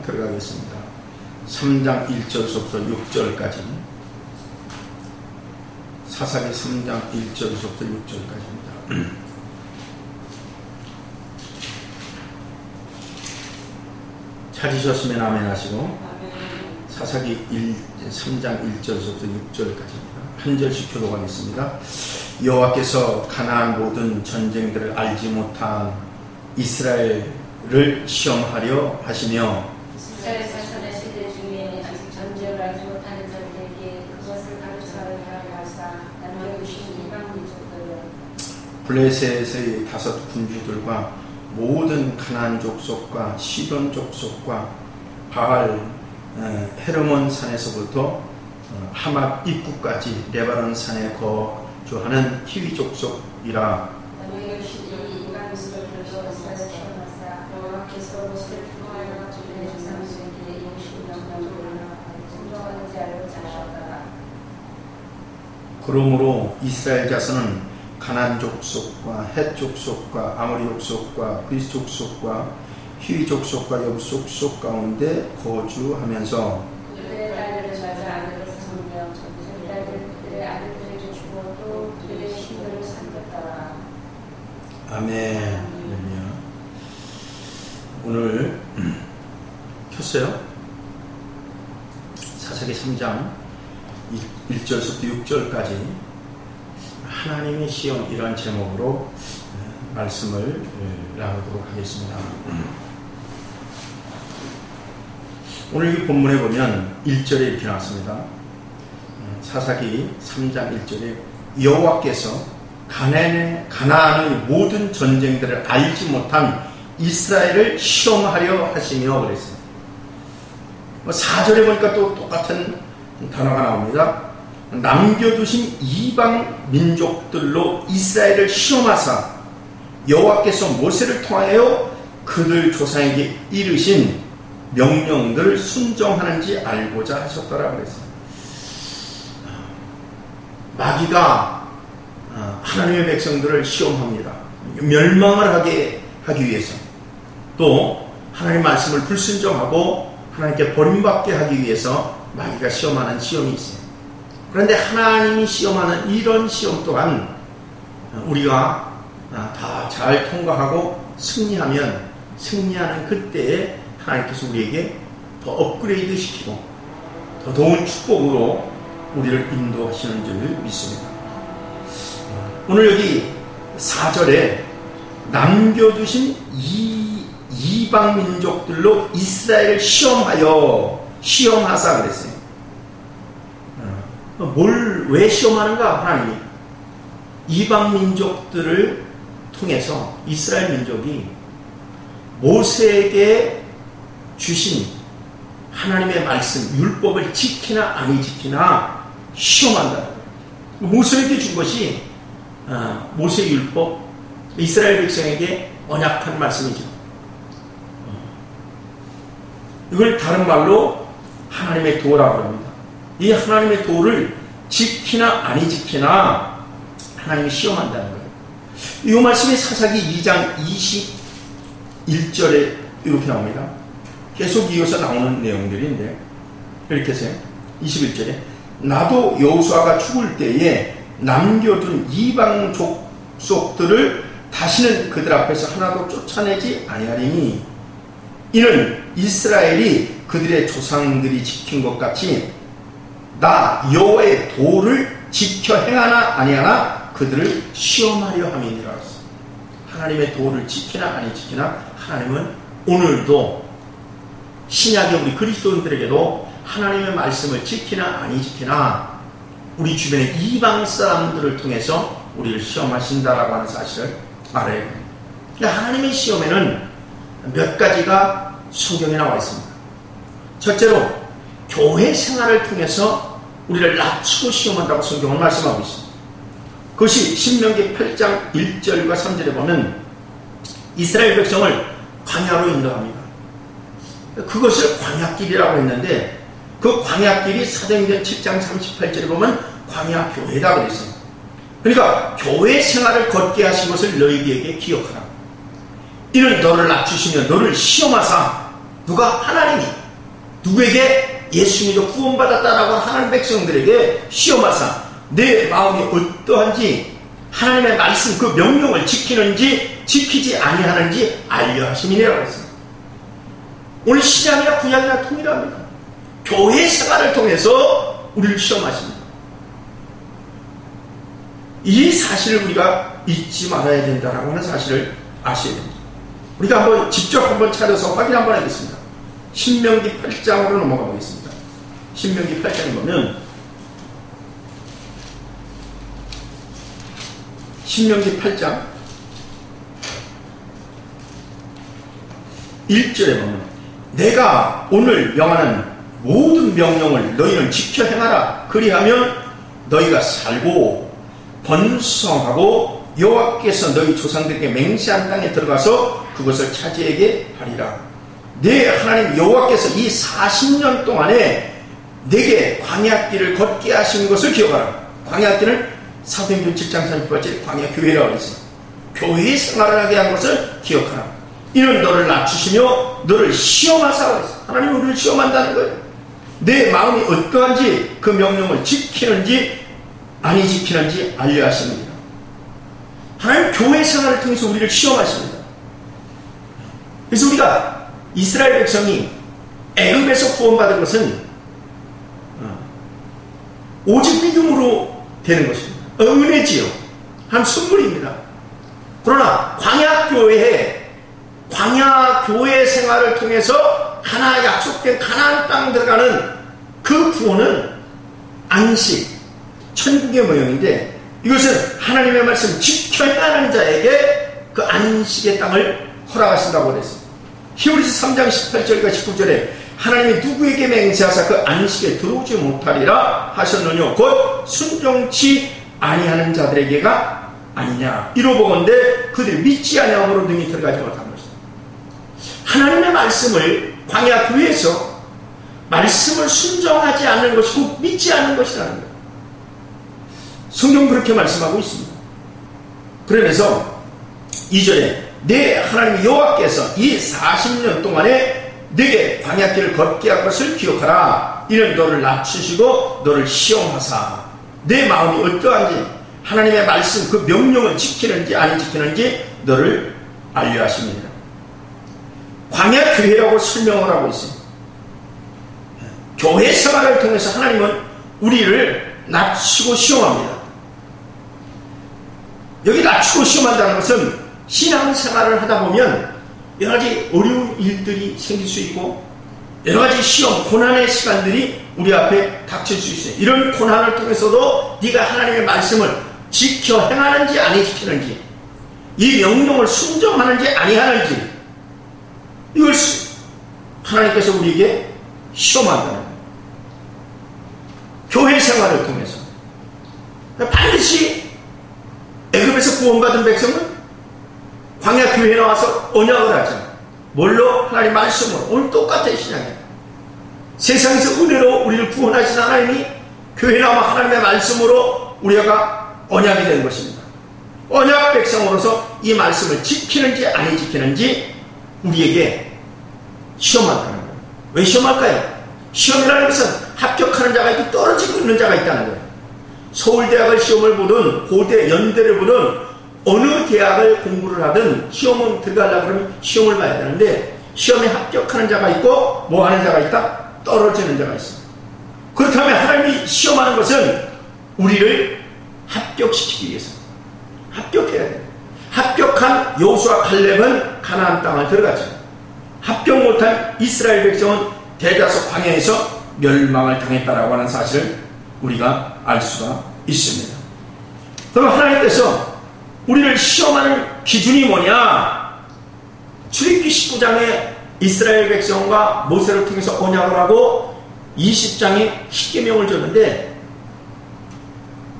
들어가겠습니다. 3장 1절부터 6절까지. 사사기 3장 1절부터 6절까지입니다. 찾으셨으면 아멘 하시고, 사사기 3장 1절부터 6절까지입니다. 한 절씩 교독하겠습니다. 여호와께서 가나안 모든 전쟁들을 알지 못한 이스라엘을 시험하려 하시며, 이스라엘 자손의 세대 중에 아직 전쟁을 알지 못하는 자들에게 그것을 가르쳐야 하사 남겨두신 이방 민족들은 블레셋의 5 군주들과 모든 가나안 족속과 시돈 족속과 바알 헤르몬 산에서부터 하맛 입구까지 레바논 산에 거주하는 히위 족속이라. 남겨두신 이 이방 민족들을 시험하사 여호와께서 모세를 통하여 주의 조상들에게 영신령령으로 순종하는 자를 찾으셨다. 그러므로 이스라엘 자손은 가나안 족속과 헷 족속과 아모리 족속과 그리스 족속과 히위 족속과 여부 족속 가운데 거주하면서 그들의 딸들을 맞아 아들을 섬겨 그들의 딸들 그들의 아들들에게 주고 또 그들의 신들을 섬겼더라. 아멘. 할렐루야. 오늘 켰어요? 사사기 3장 1절부터 6절까지 하나님의 시험, 이런 제목으로 말씀을 나누도록 하겠습니다. 오늘 이 본문에 보면 1절에 이렇게 나왔습니다. 사사기 3장 1절에 여호와께서 가나안의 모든 전쟁들을 알지 못한 이스라엘을 시험하려 하시며 그랬어요. 4절에 보니까 또 똑같은 단어가 나옵니다. 남겨두신 이방 민족들로 이스라엘을 시험하사 여호와께서 모세를 통하여 그들 조상에게 이르신 명령들을 순종하는지 알고자 하셨더라 그랬어요. 마귀가 하나님의 백성들을 시험합니다. 멸망을 하기 위해서, 또 하나님의 말씀을 불순종하고 하나님께 버림받게 하기 위해서 마귀가 시험하는 시험이 있어요. 그런데 하나님이 시험하는 이런 시험 또한 우리가 다 잘 통과하고 승리하는 그때에 하나님께서 우리에게 더 업그레이드 시키고 더 좋은 축복으로 우리를 인도하시는 줄 믿습니다. 오늘 여기 4절에 남겨두신 이방 민족들로 이스라엘을 시험하사 그랬어요. 왜 시험하는가? 하나님이 이방 민족들을 통해서 이스라엘 민족이 모세에게 주신 하나님의 말씀, 율법을 지키나 아니 지키나 시험한다. 모세에게 준 것이 모세의 율법, 이스라엘 백성에게 언약한 말씀이죠. 이걸 다른 말로 하나님의 도라고 합니다. 이 하나님의 도를 지키나 아니 지키나 하나님이 시험한다는 거예요. 이 말씀이 사사기 2장 21절에 이렇게 나옵니다. 계속 이어서 나오는 내용들인데 이렇게 해서 21절에 나도 여호수아가 죽을 때에 남겨둔 이방 족속들을 다시는 그들 앞에서 하나도 쫓아내지 아니하리니 이는 이스라엘이 그들의 조상들이 지킨 것 같이 나 여호와의 도를 지켜 행하나 아니하나 그들을 시험하려 함이니라. 하나님의 도를 지키나 아니 지키나 하나님은 오늘도 신약의 우리 그리스도인들에게도 하나님의 말씀을 지키나 아니 지키나 우리 주변의 이방 사람들을 통해서 우리를 시험하신다라고 하는 사실을 알아야 됩니다. 하나님의 시험에는 몇 가지가 성경에 나와 있습니다. 첫째로 교회 생활을 통해서 우리를 낮추고 시험한다고 성경은 말씀하고 있습니다. 그것이 신명기 8장 1절과 3절에 보면 이스라엘 백성을 광야로 인도합니다. 그것을 광야길이라고 했는데 그 광야길이 사도행전 7장 38절에 보면 광야교회다 그랬어요. 그러니까 교회 생활을 걷게 하신 것을 너희에게 기억하라. 이는 너를 낮추시며 너를 시험하사 누가? 하나님이 누구에게? 예수 믿어 구원받았다라고 하나님 백성들에게 시험하사 내 마음이 어떠한지 하나님의 말씀 그 명령을 지키는지 지키지 아니하는지 알려 하심이라고 했습니다. 오늘 신약이나 구약이나 통일합니다. 교회 생활을 통해서 우리를 시험하십니다. 이 사실을 우리가 잊지 말아야 된다라고 하는 사실을 아셔야 됩니다. 우리가 한번 직접 한번 찾아서 확인 한번 하겠습니다. 신명기 8장으로 넘어가 보겠습니다. 신명기 8장에 보면 신명기 8장 1절에 보면 내가 오늘 명하는 모든 명령을 너희는 지켜 행하라. 그리하면 너희가 살고 번성하고 여호와께서 너희 조상들에게 맹세한 땅에 들어가서 그것을 차지하게 하리라. 내 하나님 여호와께서 이 40년 동안에 내게 광야길을 걷게 하신 것을 기억하라. 광야길은 사도행전 7장 38절 광야교회라고 했어요. 교회 생활을 하게 한 것을 기억하라. 이는 너를 낮추시며 너를 시험하사 그랬어요. 하나님이 우리를 시험한다는 거예요. 내 마음이 어떠한지 그 명령을 지키는지 아니 지키는지 알려 하십니다. 하나님 교회 생활을 통해서 우리를 시험하십니다. 그래서 우리가 이스라엘 백성이 애굽에서 구원받은 것은 오직 믿음으로 되는 것입니다. 은혜지요. 한 선물입니다. 그러나 광야교회 생활을 통해서 하나 약속된 가나안 땅 들어가는 그 구원은 안식, 천국의 모형인데 이것은 하나님의 말씀 지켜야 하는 자에게 그 안식의 땅을 허락하신다고 그랬습니다. 히브리서 3장 18절과 19절에 하나님이 누구에게 맹세하사 그 안식에 들어오지 못하리라 하셨느냐 곧 순종치 아니하는 자들에게가 아니냐. 이로보건대 그들이 믿지 아니함으로 능히 들어가지 못한 것이다. 하나님의 말씀을 광야교회에서 말씀을 순종하지 않는 것이고 믿지 않는 것이라는 거예요. 성경 그렇게 말씀하고 있습니다. 그러면서 2절에 내 하나님 여호와께서 이 40년 동안에 내게 광야길을 걷게 한 것을 기억하라. 이는 너를 낮추시고 너를 시험하사 내 마음이 어떠한지 하나님의 말씀 그 명령을 지키는지 안 지키는지 너를 알려 하십니다. 광야교회라고 설명을 하고 있습니다. 교회 생활을 통해서 하나님은 우리를 낮추고 시험합니다. 여기 낮추고 시험한다는 것은 신앙생활을 하다 보면 여러 가지 어려운 일들이 생길 수 있고 여러 가지 시험, 고난의 시간들이 우리 앞에 닥칠 수 있어요. 이런 고난을 통해서도 네가 하나님의 말씀을 지켜 행하는지 아니 지키는지 이 명령을 순종하는지 아니하는지 이걸 하나님께서 우리에게 시험한다는 거예요. 교회 생활을 통해서 반드시 애굽에서 구원받은 백성은 광야교회에 나와서 언약을 하죠. 뭘로? 하나님 말씀으로. 오늘 똑같아요. 신앙이에요. 세상에서 은혜로 우리를 구원하신 하나님이 교회에 나와 하나님의 말씀으로 우리가 언약이 되는 것입니다. 언약 백성으로서 이 말씀을 지키는지 아니 지키는지 우리에게 시험한다는 거예요. 왜 시험할까요? 시험이라는 것은 합격하는 자가 있고 떨어지고 있는 자가 있다는 거예요. 서울대학을 시험을 보든 고대, 연대를 보든 어느 대학을 공부를 하든 시험은 들어가려고 그러면 시험을 봐야 되는데 시험에 합격하는 자가 있고 뭐 하는 자가 있다? 떨어지는 자가 있습니다. 그렇다면 하나님이 시험하는 것은 우리를 합격시키기 위해서 합격해야 돼요. 합격한 여호수아 갈렙은 가나안 땅을 들어가죠. 합격 못한 이스라엘 백성은 대다수 광야에서 멸망을 당했다라고 하는 사실을 우리가 알 수가 있습니다. 그럼 하나님께서 우리를 시험하는 기준이 뭐냐? 출애굽기 19장에 이스라엘 백성과 모세를 통해서 언약을 하고 20장에 십계명을 줬는데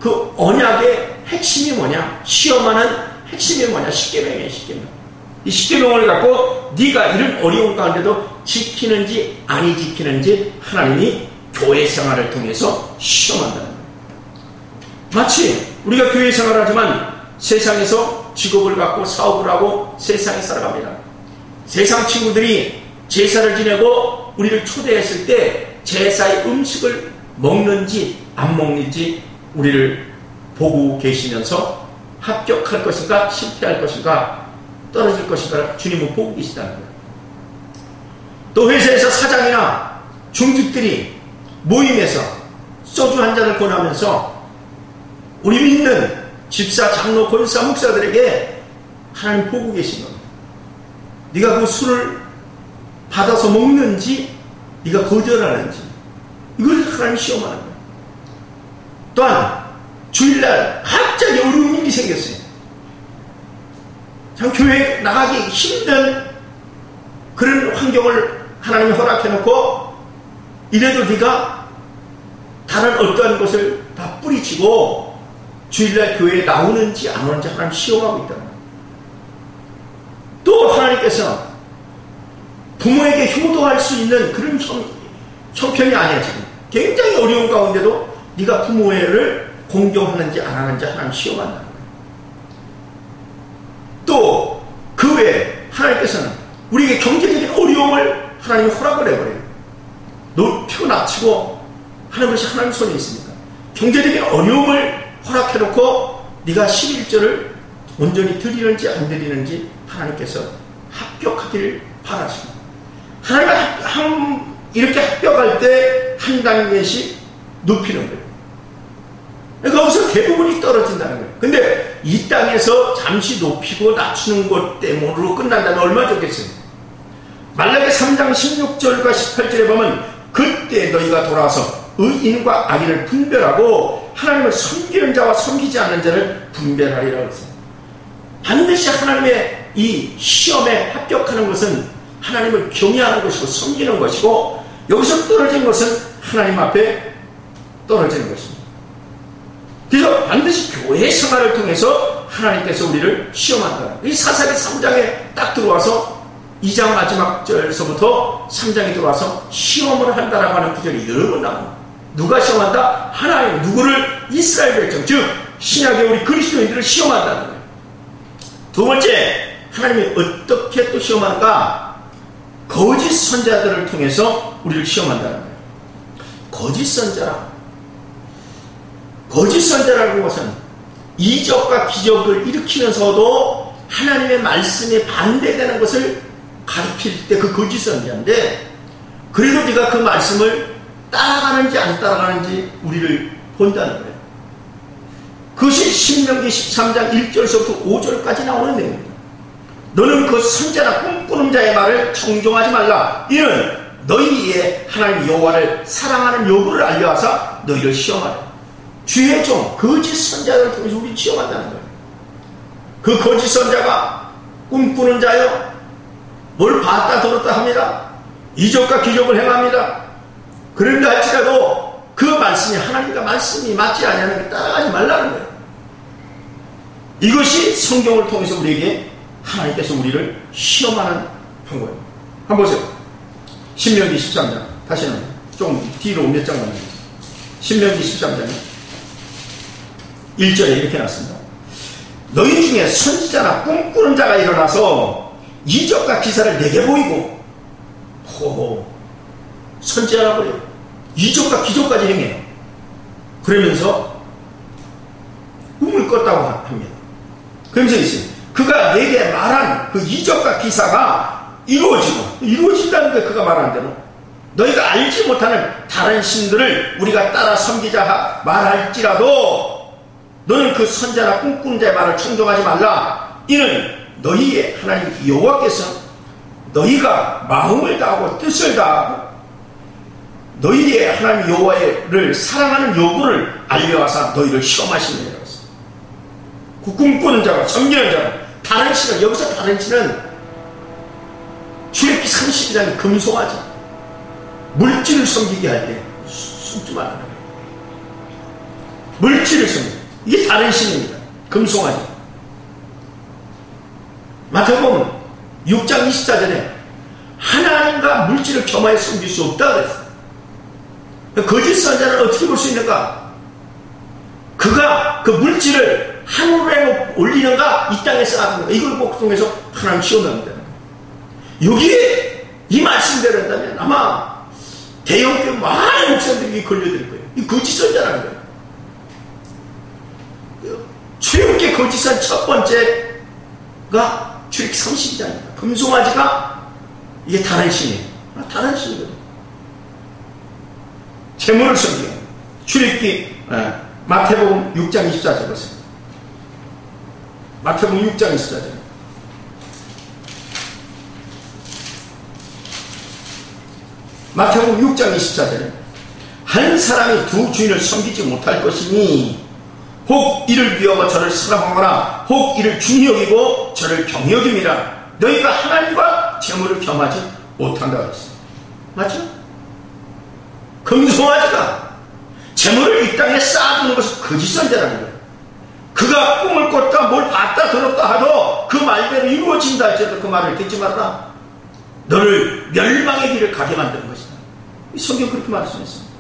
그 언약의 핵심이 뭐냐? 시험하는 핵심이 뭐냐? 십계명이에요. 십계명. 이 십계명을 갖고 네가 이런 어려운 가운데도 지키는지 아니 지키는지 하나님이 교회 생활을 통해서 시험한다는 거예요. 마치 우리가 교회 생활을 하지만 세상에서 직업을 갖고 사업을 하고 세상에 살아갑니다. 세상 친구들이 제사를 지내고 우리를 초대했을 때 제사의 음식을 먹는지 안 먹는지 우리를 보고 계시면서 합격할 것인가 실패할 것인가 떨어질 것인가 주님은 보고 계시다는 거예요. 또 회사에서 사장이나 중직들이 모임에서 소주 한 잔을 권하면서 우리 믿는 집사, 장로, 권사, 목사들에게 하나님 보고 계신 겁니다. 네가 그 술을 받아서 먹는지 네가 거절하는지 이걸 하나님 시험하는 거예요. 또한 주일날 갑자기 어려운 일이 생겼어요. 참 교회 나가기 힘든 그런 환경을 하나님이 허락해놓고 이래도 네가 다른 어떠한 것을 다 뿌리치고 주일날 교회에 나오는지 안 오는지 하나님 시험하고 있다는 거예요. 또 하나님께서 부모에게 효도할 수 있는 그런 형편이 아니야. 지금 굉장히 어려운 가운데도 네가 부모를 공경하는지 안 하는지 하나님 시험한다는 거예요. 또 그 외에 하나님께서는 우리에게 경제적인 어려움을 하나님이 허락을 해버려요. 높이고 낮추고 하는 것이 하나님 손에 있습니다. 경제적인 어려움을 허락해놓고 네가 11절을 온전히 드리는지 안 드리는지 하나님께서 합격하기를 바라십니다. 하나님은 이렇게 합격할 때 한 단계씩 높이는 거예요. 그러니까 거기서 대부분이 떨어진다는 거예요. 근데 이 땅에서 잠시 높이고 낮추는 것 때문으로 끝난다면 얼마나 좋겠어요. 말라기 3장 16절과 18절에 보면 그때 너희가 돌아와서 의인과 악인을 분별하고 하나님을 섬기는 자와 섬기지 않는 자를 분별하리라고 했어요. 반드시 하나님의 이 시험에 합격하는 것은 하나님을 경외하는 것이고 섬기는 것이고 여기서 떨어진 것은 하나님 앞에 떨어지는 것입니다. 그래서 반드시 교회 생활을 통해서 하나님께서 우리를 시험한다. 이 사사기 3장에 딱 들어와서 2장 마지막 절에서부터 3장에 들어와서 시험을 한다라고 하는 구절이 여러 번 나옵니다. 누가 시험한다? 하나님. 누구를? 이스라엘 백성. 즉 신약의 우리 그리스도인들을 시험한다는 거예요. 두 번째, 하나님이 어떻게 또 시험한가? 거짓 선자들을 통해서 우리를 시험한다는 거예요. 거짓 선자라. 거짓 선자라는 것은 이적과 기적을 일으키면서도 하나님의 말씀에 반대되는 것을 가르칠 때 그 거짓 선자인데, 그래도 네가 그 말씀을 따라가는지 안 따라가는지 우리를 본다는 거예요. 그것이 신명기 13장 1절서부터 5절까지 나오는 내용입니다. 너는 그 선자나 꿈꾸는 자의 말을 청종하지 말라. 이는 너희의 하나님 여호와를 사랑하는 여부를 알려하사 너희를 시험하라. 주의 종 거짓 선자를 통해서 우리 시험한다는 거예요. 그 거짓 선자가 꿈꾸는 자요, 뭘 봤다 들었다 합니다. 이적과 기적을 행합니다. 그런가 할지라도 그 말씀이 하나님과 말씀이 맞지 않냐는 게 따라가지 말라는 거예요. 이것이 성경을 통해서 우리에게 하나님께서 우리를 시험하는 방법입니다. 한번 보세요. 신명기 13장. 다시는 좀 뒤로 몇 장 가면 신명기 13장에 1절에 이렇게 났습니다. 너희 중에 선지자나 꿈꾸는 자가 일어나서 이적과 기사를 내게 보이고, 선지자라고 그래요. 이적과 기적까지 행해요. 그러면서 꿈을 꿨다고 합니다. 그러면서 있어요. 그가 내게 말한 그 이적과 기사가 이루어진다는 게 그가 말한 대로 너희가 알지 못하는 다른 신들을 우리가 따라 섬기자 말할지라도 너는 그 선자나 꿈꾸는 자의 말을 청종하지 말라. 이는 너희의 하나님 여호와께서 너희가 마음을 다하고 뜻을 다하고 너희의 하나님 여호와를 사랑하는 여부를 알려하사 너희를 시험하시느니라. 그 꿈꾸는 자가 섬기는 자가 다른 신은, 여기서 다른 신은 출애굽기 30장에 금송아지, 물질을 섬기게 할 때 숨지 말라는 거예요. 물질을 섬기게, 이게 다른 신입니다. 금송아지. 마태복음 6장 24절에 하나님과 물질을 겸하여 섬길 수 없다 그랬어요. 거짓 선자는 어떻게 볼 수 있는가? 그가 그 물질을 하늘에 올리는가, 이 땅에 쌓아두는가, 이걸 통해서 하나님 시험합니다. 여기에 이 말씀대로 한다면 아마 대형교회 많은 목사들이 걸려들 거예요. 이 거짓 선자라는 거예요. 출애굽기 거짓선 첫 번째가 출애굽기 32장입니다. 금송아지가 이게 다른 신이에요. 다른 신이거든요. 재물을 섬기고 출애굽기 마태복음 6장 24절 보세요. 마태복음 6장 24절. 마태복음 6장 24절에 한 사람이 두 주인을 섬기지 못할 것이니 혹 이를 미워하고 저를 사랑하거나 혹 이를 중히 여기고 저를 경히 여김이라. 너희가 하나님과 재물을 겸하지 못한다 그랬어요. 맞죠? 금송아지가 재물을 이 땅에 쌓아두는 것은 거짓 선자라는 거예요. 그가 꿈을 꿨다 뭘 봤다 들었다 하도 그 말대로 이루어진다 할지라도 그 말을 듣지 말라. 너를 멸망의 길을 가게 만드는 것이다. 이 성경 그렇게 말씀했습니다.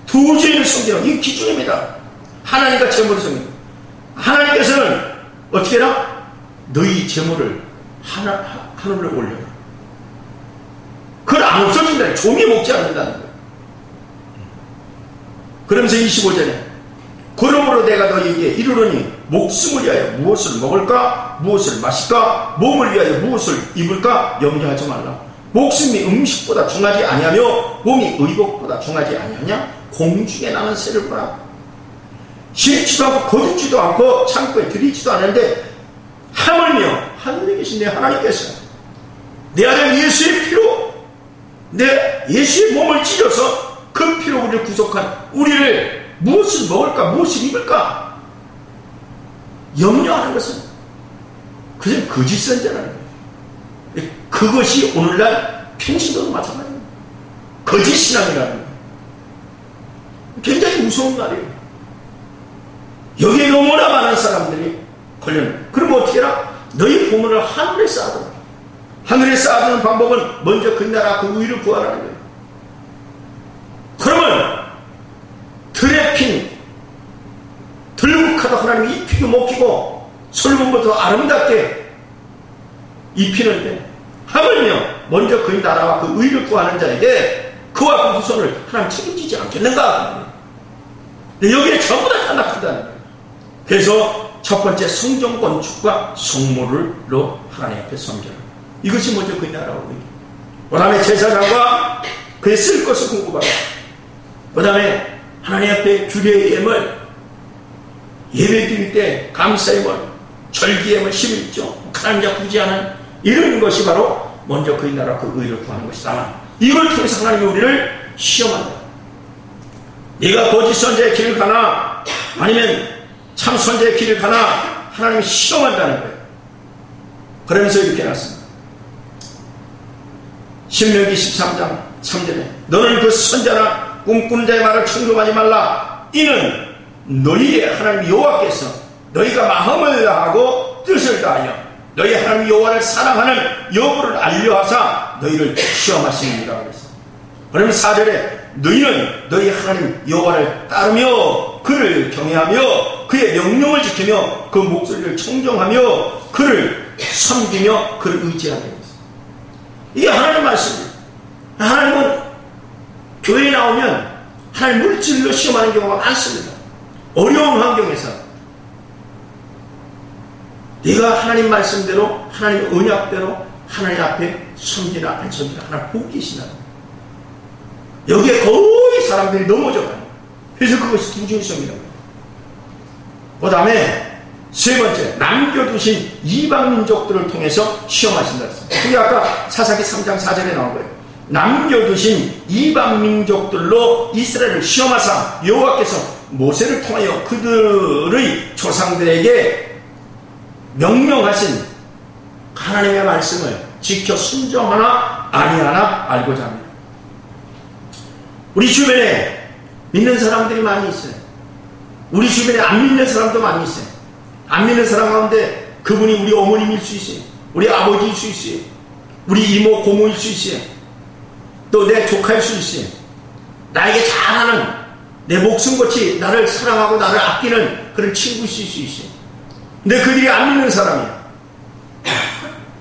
두 주인을 섬기는 이 기준입니다. 하나님과 재물을 섬기는. 하나님께서는 어떻게 해라? 너희 재물을 하늘로 올려라. 그걸 안 없어진다. 종이 먹지 않는다는 거예요. 그러면서 25절에 그러므로 내가 너희에게 이르노니 목숨을 위하여 무엇을 먹을까 무엇을 마실까 몸을 위하여 무엇을 입을까 염려하지 말라. 목숨이 음식보다 중하지 아니하며 몸이 의복보다 중하지 아니하냐. 공중에 나는 새를 보라. 심지도 않고 거두지도 않고 창고에 들이지도 않는데 하물며 하늘에 계신 내 하나님께서 내 아들 예수의 피로 내 예수의 몸을 찢어서 그 피로 우리를 구속한 우리를 무엇을 먹을까 무엇을 입을까 염려하는 것은 그냥 거짓 선자라는 거예요. 그것이 오늘날 평신도도 마찬가지입니다. 거짓 신앙이라는 거예요. 굉장히 무서운 말이에요. 여기에 너무나 많은 사람들이 걸려요. 그럼 어떻게 해라? 너희 보물을 하늘에 쌓아둬라. 하늘에 쌓아두는 방법은 먼저 그 나라 그 의를 구하라는 거예요. 그러면 들에 핀 들국화도 하나님이 입히고 먹히고 솔몬보다 아름답게 입히는데 하물며 먼저 그 나라와 그 의를 구하는 자에게 그와 그 후손을 하나님 책임지지 않겠는가? 여기에 전부 다 탄압한다는 거예요. 그래서 첫 번째 성전 건축과 성물로 하나님 앞에 섬겨라. 이것이 먼저 그 나라고. 그 다음에 제사장과 그의 쓸 것을 공급하라. 그 다음에 하나님 앞에 주례의 예물, 예배 드릴 때 감사예물, 절기예물 11조, 하나님 잡히지 않은 이런 것이 바로 먼저 그 나라 그 의를 구하는 것이다. 이걸 통해서 하나님이 우리를 시험한다. 네가 거짓 선자의 길을 가나 아니면 참 선자의 길을 가나 하나님이 시험한다는 거예요. 그러면서 이렇게 해놨습니다. 신명기 13장 3절에 너는 그 선자나 꿈꾸는 자의 말을 충동하지 말라. 이는 너희의 하나님 여호와께서 너희가 마음을 다하고 뜻을 다하여 너희 하나님 여호와를 사랑하는 여부를 알려하사 너희를 시험하시느니라 그랬어요. 그러면 4절에 너희는 너희 하나님 여호와를 따르며 그를 경외하며 그의 명령을 지키며 그 목소리를 청정하며 그를 섬기며 그를 의지하게 했어요. 이게 하나님 말씀이에요. 하나님은 교회에 나오면 하나님 물질로 시험하는 경우가 많습니다. 어려운 환경에서 네가 하나님 말씀대로 하나님 언약대로 하나님 앞에 섬기나 안 섬기나 하나님 보고 계시나. 여기에 거의 사람들이 넘어져가요. 그래서 그것이 두중성이라고 해요. 그 다음에 세 번째, 남겨두신 이방민족들을 통해서 시험하신다 했습니다. 그게 아까 사사기 3장 4절에 나온 거예요. 남겨두신 이방민족들로 이스라엘을 시험하사 여호와께서 모세를 통하여 그들의 조상들에게 명령하신 하나님의 말씀을 지켜 순종하나 아니하나 알고자 합니다. 우리 주변에 믿는 사람들이 많이 있어요. 우리 주변에 안 믿는 사람도 많이 있어요. 안 믿는 사람 가운데 그분이 우리 어머님일 수 있어요. 우리 아버지일 수 있어요. 우리 이모 고모일 수 있어요. 또 내 조카일 수 있어요. 나에게 잘하는 내 목숨같이 나를 사랑하고 나를 아끼는 그런 친구일 수 있어요. 근데 그들이 안 믿는 사람이야.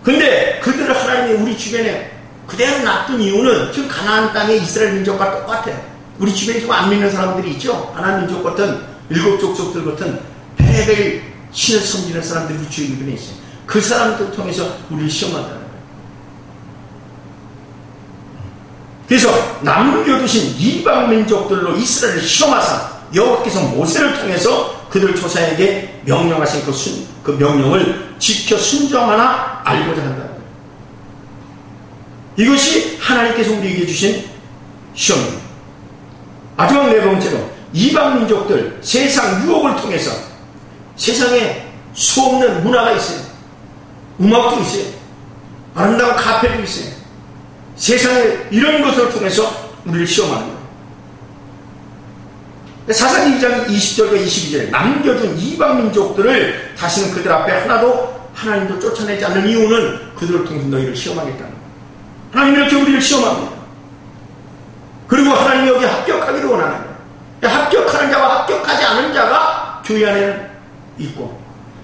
근데 그들을 하나님이 우리 주변에 그대로 놔둔 이유는 지금 가나안 땅의 이스라엘 민족과 똑같아요. 우리 주변에 지금 안 믿는 사람들이 있죠. 가나안 민족 같은 일곱 족속들 같은 별별 신을 섬기는 사람들이 우리 주변에 있어요. 그 사람들 통해서 우리를 시험한다는 거예요. 그래서 남겨두신 이방 민족들로 이스라엘을 시험하사 여호와께서 모세를 통해서 그들 조상에게 명령하신 그 명령을 지켜 순종하나 알고자 한다는 거예요. 이것이 하나님께서 우리에게 주신 시험입니다. 마지막 네 번째로 이방 민족들 세상 유혹을 통해서 세상에 수없는 문화가 있어요. 음악도 있어요. 아름다운 카페도 있어요. 세상에 이런 것을 통해서 우리를 시험하는 거예요. 사사기 2장 20절과 22절에 남겨둔 이방 민족들을 다시는 그들 앞에 하나도 하나님도 쫓아내지 않는 이유는 그들을 통해서 너희를 시험하겠다는 거예요. 하나님이 이렇게 우리를 시험합니다. 그리고 하나님이 여기 합격하기를 원하는 거예요. 합격하는 자와 합격하지 않은 자가 교회 안에는 있고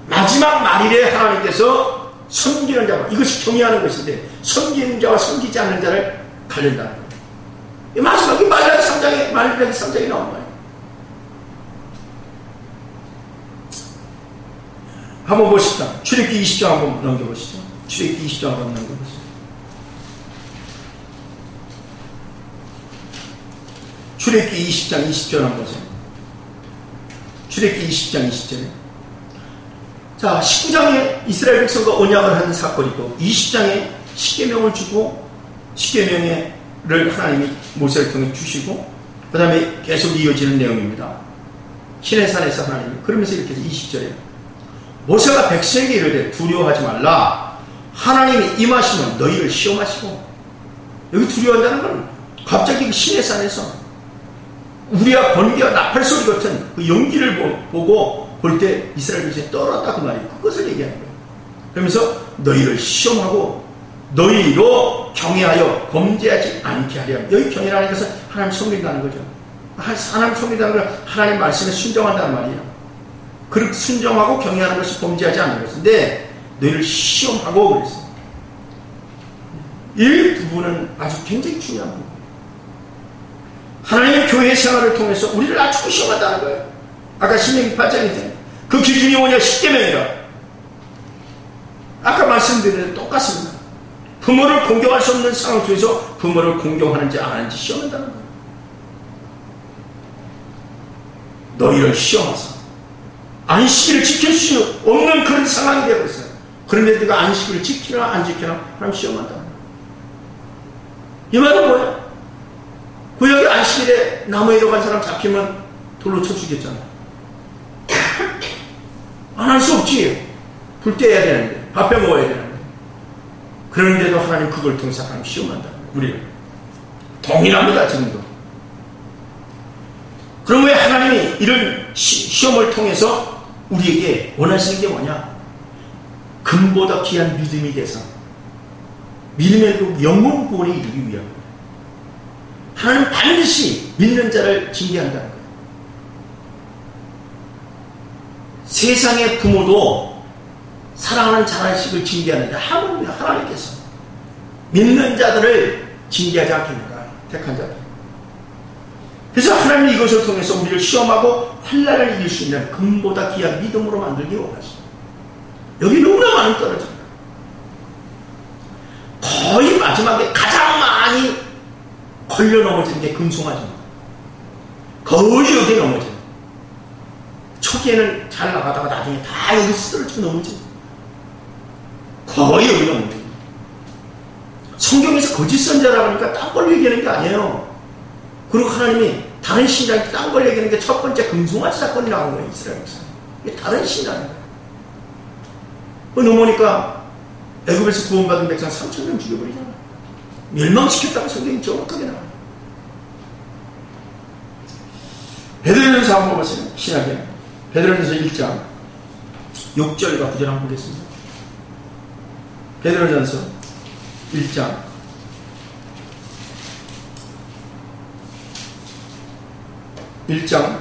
마지막 말일에 하나님께서 섬기는 자와 이것이 경외하는 것인데 섬기는 자와 섬기지 않는 자를 가린다는 거예요. 마지막에 말라기 3장에 나온 거예요. 한번 보십시다. 출애굽기 20장 한번 넘겨보시죠. 출애굽기 20장 한번 넘겨보시죠. 출애굽기 20장 20절 한번 보세요. 출애굽기 20장 20절에 자 19장에 이스라엘 백성과 언약을 하는 사건이고 20장에 십계명을 주고 십계명을 하나님이 모세를 통해 주시고 그 다음에 계속 이어지는 내용입니다. 시내산에서 하나님이 그러면서 이렇게 20절에 모세가 백성에게 이르되 두려워하지 말라 하나님이 임하시면 너희를 시험하시고 여기 두려워한다는 건 갑자기 시내산에서 우리와 번개와 나팔 소리 같은 그 연기를 보고 볼 때 이스라엘 백성이 떨었다 그 말이에요. 그것을 얘기하는 거예요. 그러면서 너희를 시험하고 너희로 경외하여 범죄하지 않게 하려. 여기 경외라는 것은 하나님 섬긴다는 거죠. 하나님 섬긴다는 건 하나님 말씀에 순종한다는 말이에요. 그렇게 순종하고 경외하는 것이 범죄하지 않는 것인데 너희를 시험하고 그랬어요. 이 부분은 아주 굉장히 중요한 부분이에요. 하나님의 교회 생활을 통해서 우리를 낮추고 시험한다는 거예요. 아까 신명기 8장에 그 기준이 뭐냐? 십계명이라. 아까 말씀드린 똑같습니다. 부모를 공경할 수 없는 상황 속에서 부모를 공경하는지 안 하는지 시험한다는 거예요. 너희를 시험하사 안식일을 지킬 수 없는 그런 상황이 되어버렸어요. 그런데 네가 안식일을 지키나 안 지키나 하나님 시험한다는 거예요. 이 말은 뭐예요? 그 여기 안식일에 나무에 들어간 사람 잡히면 돌로 쳐 죽였잖아요. 안 할 수 없지. 불 떼야 되는데 밥 해 먹어야 되는데 그런데도 하나님 그걸 통해서 하나님 시험한다. 우리를 동일합니다. 지금도. 그럼 왜 하나님이 이런 시험을 통해서 우리에게 원하시는 게 뭐냐? 금보다 귀한 믿음이 돼서 믿음의 그 영혼 구원에 이르기 위함. 하나님 반드시 믿는 자를 징계한다는 거예요. 세상의 부모도 사랑하는 자식을 징계하는데 하나님께서 믿는 자들을 징계하지 않겠는가? 택한 자들. 그래서 하나님이 이것을 통해서 우리를 시험하고 환난을 이길 수 있는 금보다 귀한 믿음으로 만들기 원하십니다. 여기 너무나 많이 떨어집니다. 거의 마지막에 가장 많이 걸려 넘어지는 게 금송아지입니다. 거의 여기에 넘어져요. 초기에는 잘 나가다가 나중에 다 여기 쓰러지고 넘어져요. 거의 여기 넘어져요. 성경에서 거짓 선자라고 하니까 딴 걸 얘기하는 게 아니에요. 그리고 하나님이 다른 신앙에 딴 걸 얘기하는 게 첫 번째 금송아지 사건이 나온 거예요. 이스라엘에서. 이게 다른 신앙이에요. 넘어오니까 애굽에서 구원받은 백성 3,000명 죽여버리잖아요. 멸망시켰다고 성경이 정확하게 나와요. 베드로전서 한번 보세요. 신약에 베드로전서 1장 6절과 9절 한번 보겠습니다. 베드로전서 1장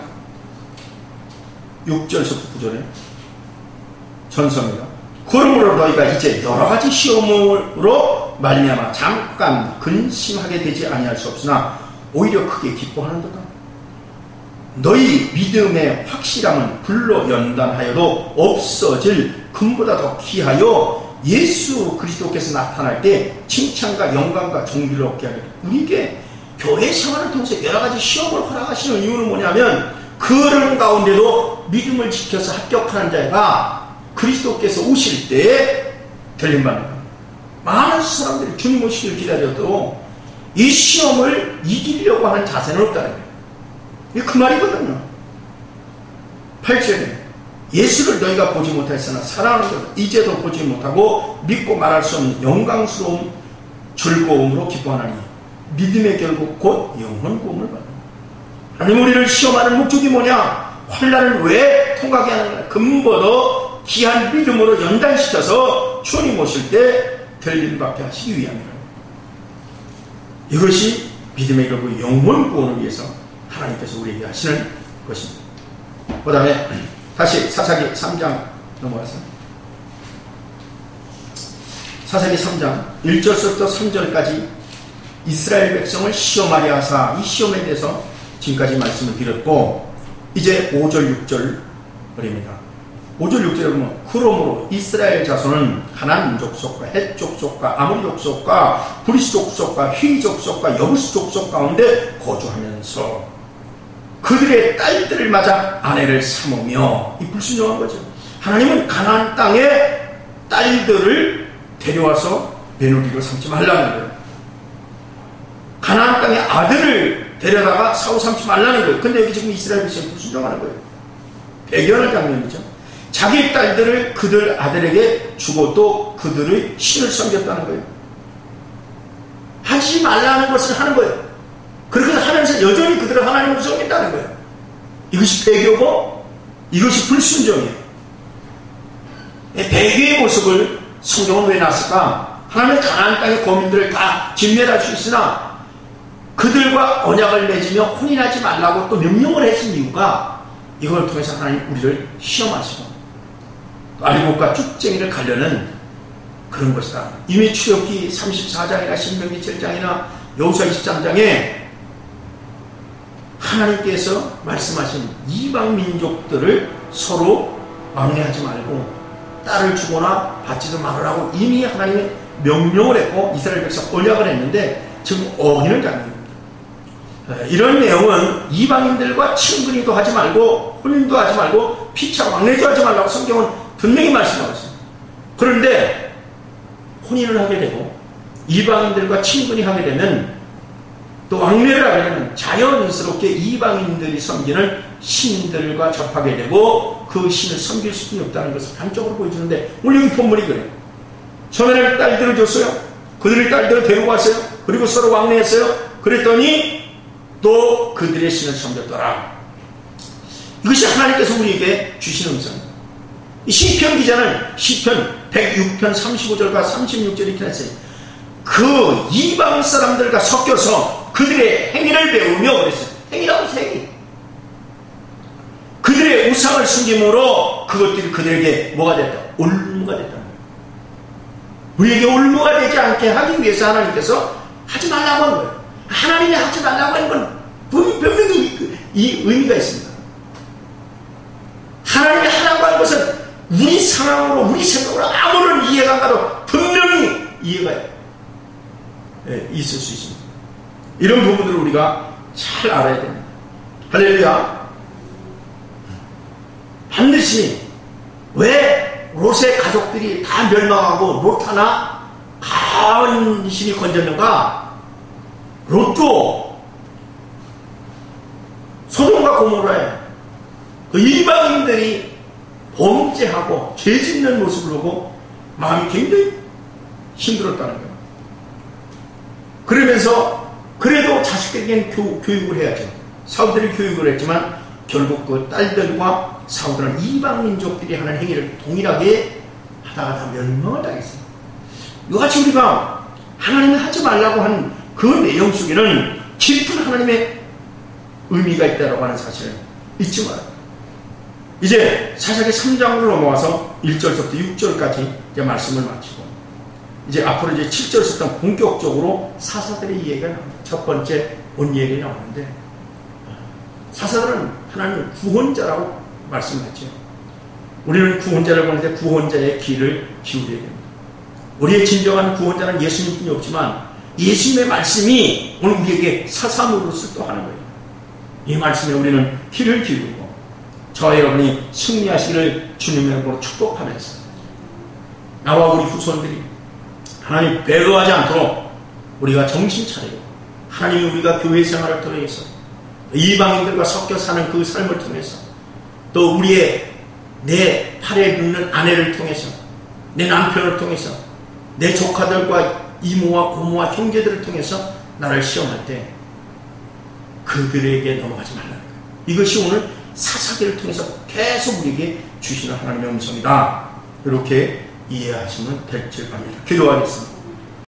6절에서 9절에 전서입니다. 그러므로 너희가 이제 여러가지 시험으로 말미암아 잠깐 근심하게 되지 아니할 수 없으나 오히려 크게 기뻐하는도다. 너희 믿음의 확실함은 불로 연단하여도 없어질 금보다 더 귀하여 예수 그리스도께서 나타날 때 칭찬과 영광과 존귀를 얻게 하리라. 우리에게 교회 생활을 통해서 여러 가지 시험을 허락하시는 이유는 뭐냐면 그런 가운데도 믿음을 지켜서 합격하는 자가 그리스도께서 오실 때에 들림받는 겁니다. 많은 사람들이 주님 오시기를 기다려도 이 시험을 이기려고 하는 자세는 없다는 거예요. 이게 그 말이거든요. 8절에 예수를 너희가 보지 못했으나 사랑하는 것 이제도 보지 못하고 믿고 말할 수 없는 영광스러운 즐거움으로 기뻐하나니 믿음의 결국 곧 영원 구원을 받는 거예요. 하나님 우리를 시험하는 목적이 뭐냐? 환난을 왜 통과하게 하는 거야? 금보다 귀한 믿음으로 연단시켜서 주님 오실 때 들림 받게 하시기 위함이라. 이것이 믿음의 결국 영원 구원을 위해서 하나님께서 우리에게 하시는 것입니다. 그 다음에 다시 사사기 3장 넘어가서 사사기 3장 1절부터 3절까지 이스라엘 백성을 시험하려 하사 이 시험에 대해서 지금까지 말씀을 드렸고 이제 5절 6절입니다. 5절 6절에 보면 그러므로 이스라엘 자손은 가나안 족속과 헷 족속과 아모리 족속과 브리스 족속과 휘 족속과 여부스 족속 가운데 거주하면서 그들의 딸들을 맞아 아내를 삼으며 이 불순종한 거죠. 하나님은 가나안 땅에 딸들을 데려와서 며느리로 삼지 말라는 거예요. 가나안 땅에 아들을 데려다가 사후 삼지 말라는 거예요. 근데 여기 지금 이스라엘 백성이 불순종하는 거예요. 배경의 장면이죠. 자기 딸들을 그들 아들에게 주고 또 그들의 신을 섬겼다는 거예요. 하지 말라는 것을 하는 거예요. 그렇게 하면서 여전히 그들을 하나님을 섬긴다는 거예요. 이것이 배교고 이것이 불순종이에요. 배교의 모습을 성경은 왜 놨을까? 하나님의 가나안 땅의 거민들을 다 진멸할 수 있으나 그들과 언약을 맺으며 혼인하지 말라고 또 명령을 했은 이유가 이걸 통해서 하나님 우리를 시험하시고 알곡과 쭉쟁이를 가려는 그런 것이다. 이미 출애굽기 34장이나 신명기 7장이나 여호수아 23장에 하나님께서 말씀하신 이방 민족들을 서로 왕래하지 말고 딸을 주거나 받지도 말으라고 이미 하나님이 명령을 했고 이스라엘 백성 언약을 했는데 지금 어기는 장면입니다. 이런 내용은 이방인들과 친근히도 하지 말고 혼인도 하지 말고 피차 왕래도 하지 말라고 성경은 분명히 말씀하고 있습니다. 그런데 혼인을 하게 되고 이방인들과 친근히 하게 되면 또 왕래를 하게 되면 자연스럽게 이방인들이 섬기는 신들과 접하게 되고 그 신을 섬길 수밖에 없다는 것을 단적으로 보여주는데 오늘 여기 본문이 그래요. 처음에는 딸들을 줬어요. 그들의 딸들을 데리고 왔어요. 그리고 서로 왕래했어요. 그랬더니 또 그들의 신을 섬겼더라. 이것이 하나님께서 우리에게 주신 음성입니다. 시편 기자는 시편 106편 35절과 36절에 이렇게 했어요. 그 이방 사람들과 섞여서 그들의 행위를 배우며 그랬어요. 행위라고 해서 행위. 그들의 우상을 숨김으로 그것들이 그들에게 뭐가 됐다? 올무가 됐다는 거예요. 우리에게 올무가 되지 않게 하기 위해서 하나님께서 하지 말라고 한 거예요. 하나님이 하지 말라고 하는 건 분명히 이 의미가 있습니다. 하나님이 하라고 한 것은 우리 상황으로 우리 생각으로 아무런 이해가 안 가도 분명히 이해가 있을 수 있습니다. 이런 부분들을 우리가 잘 알아야 됩니다. 할렐루야. 반드시 왜 롯의 가족들이 다 멸망하고 롯 하나 간신히 건졌는가? 롯도 소돔과 고모라에 그 이방인들이 범죄하고 죄짓는 모습을 보고 마음이 굉장히 힘들었다는 거예요. 그러면서 그래도 자식들에게는 교육을 해야죠. 사우들이 교육을 했지만 결국 그 딸들과 사우들은 이방민족들이 하는 행위를 동일하게 하다가 다 멸망을 당했습니다. 이같이 우리가 하나님이 하지 말라고 하는 그 내용 속에는 깊은 하나님의 의미가 있다고 하는 사실을 잊지 말아요. 이제 사사기 3장으로 넘어와서 1절부터 6절까지 이제 말씀을 마치고 이제 앞으로 이제 7절에서 본격적으로 사사들의 이야기가 나옵니다. 첫 번째 온 이야기가 나오는데, 사사들은 하나님 구원자라고 말씀하죠. 우리는 구원자를 보는데 구원자의 귀를 기울여야 됩니다. 우리의 진정한 구원자는 예수님뿐이 없지만 예수님의 말씀이 오늘 우리에게 사사노릇을 또 하는 거예요. 이 말씀에 우리는 귀를 기울이고 저와 여러분이 승리하시기를 주님의 이름으로 축복하면서 나와 우리 후손들이 하나님 배도하지 않도록 우리가 정신 차리고 하나님이 우리가 교회 생활을 통해서 이방인들과 섞여 사는 그 삶을 통해서 또 우리의 내 팔에 눕는 아내를 통해서 내 남편을 통해서 내 조카들과 이모와 고모와 형제들을 통해서 나를 시험할 때 그들에게 넘어가지 말라는 거예요. 이것이 오늘 사사기를 통해서 계속 우리에게 주시는 하나님의 음성이다. 이렇게 이해하시면 될 줄 압니다. 기도하겠습니다.